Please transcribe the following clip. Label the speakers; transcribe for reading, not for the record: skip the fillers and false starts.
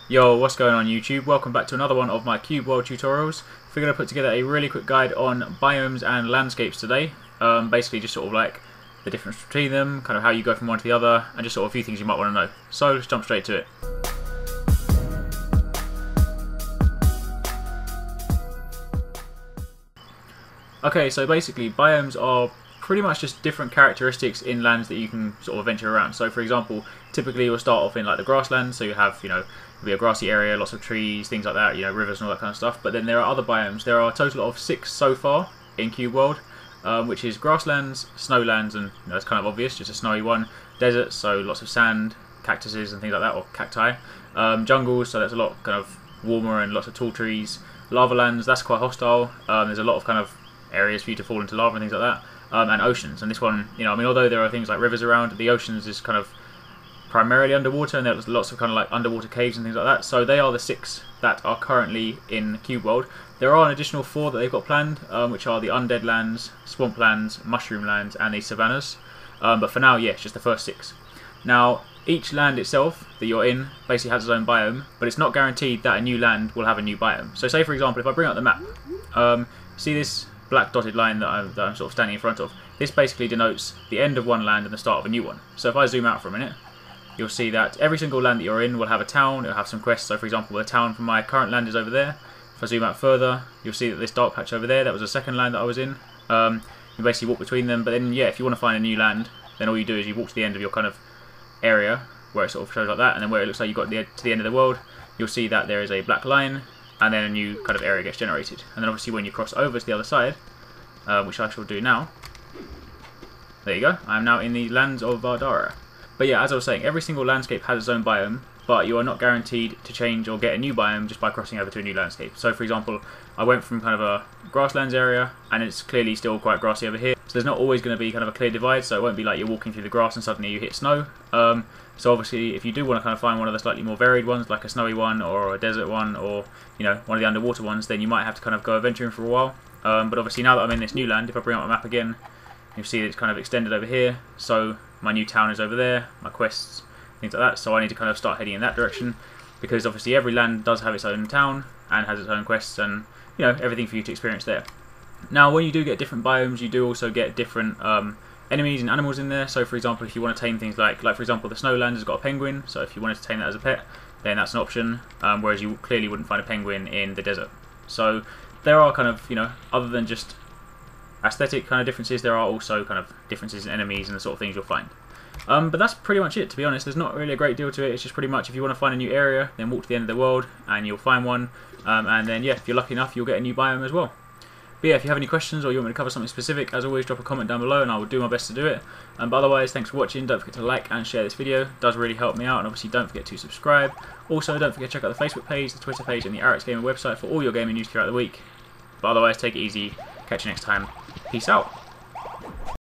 Speaker 1: Yo, what's going on YouTube? Welcome back to another one of my Cube World tutorials. We're going to put together a really quick guide on biomes and landscapes today. Basically just sort of like the difference between them, kind of how you go from one to the other, and just sort of a few things you might want to know. So let's jump straight to it. Okay, so basically biomes are pretty much just different characteristics in lands that you can sort of venture around. So for example, typically you'll start off in like the grasslands, so you have, it'll be a grassy area, lots of trees, things like that, rivers and all that kind of stuff. But then there are other biomes. There are a total of 6 so far in Cube World, which is grasslands, snowlands, and it's kind of obvious, just a snowy one. Deserts, so lots of sand, cactuses and things like that, or cacti. Jungles, so that's a lot kind of warmer and lots of tall trees. Lava lands, that's quite hostile. There's a lot of kind of areas for you to fall into lava and things like that. And oceans, and this one, although there are things like rivers around, the oceans is kind of primarily underwater, and there's lots of kind of like underwater caves and things like that. So they are the 6 that are currently in Cube World. There are an additional 4 that they've got planned, which are the undead lands, swamp lands, mushroom lands, and the savannas. But for now, yeah, it's just the first 6. Now, each land itself that you're in basically has its own biome, but it's not guaranteed that a new land will have a new biome. So say for example, if I bring up the map, see this black dotted line that I'm sort of standing in front of. This basically denotes the end of one land and the start of a new one. So if I zoom out for a minute, you'll see that every single land that you're in will have a town, it'll have some quests. So for example, the town from my current land is over there. If I zoom out further, you'll see that this dark patch over there, that was the second land that I was in. You basically walk between them, but then yeah, if you want to find a new land, then all you do is you walk to the end of your kind of area, where it sort of shows like that, and then where it looks like you got to the end of the world, you'll see that there is a black line, and then a new kind of area gets generated. And then obviously when you cross over to the other side, which I shall do now, there you go, I am now in the lands of Vardara. But yeah, as I was saying, every single landscape has its own biome, but you are not guaranteed to change or get a new biome just by crossing over to a new landscape. So for example, I went from kind of a grasslands area, and it's clearly still quite grassy over here. So there's not always going to be kind of a clear divide, so it won't be like you're walking through the grass and suddenly you hit snow. So obviously, if you do want to kind of find one of the slightly more varied ones, like a snowy one or a desert one, or one of the underwater ones, then you might have to kind of go adventuring for a while. But obviously now that I'm in this new land, if I bring up my map again, you'll see that it's kind of extended over here. So my new town is over there, my quests, things like that. So I need to kind of start heading in that direction, because obviously every land does have its own town and has its own quests and everything for you to experience there. Now when you do get different biomes, you do also get different enemies and animals in there. So for example, if you want to tame things like for example the snowland has got a penguin, so if you wanted to tame that as a pet, then that's an option, whereas you clearly wouldn't find a penguin in the desert. So there are kind of, other than just aesthetic kind of differences, there are also kind of differences in enemies and the sort of things you'll find. But that's pretty much it, to be honest. There's not really a great deal to it. It's just pretty much if you want to find a new area, then walk to the end of the world and you'll find one, and then yeah, if you're lucky enough, you'll get a new biome as well. But yeah, if you have any questions or you want me to cover something specific, as always, drop a comment down below and I will do my best to do it. But otherwise, thanks for watching. Don't forget to like and share this video. It does really help me out, and obviously don't forget to subscribe. Also, don't forget to check out the Facebook page, the Twitter page, and the Arekkz Gaming website for all your gaming news throughout the week. But otherwise, take it easy. Catch you next time. Peace out.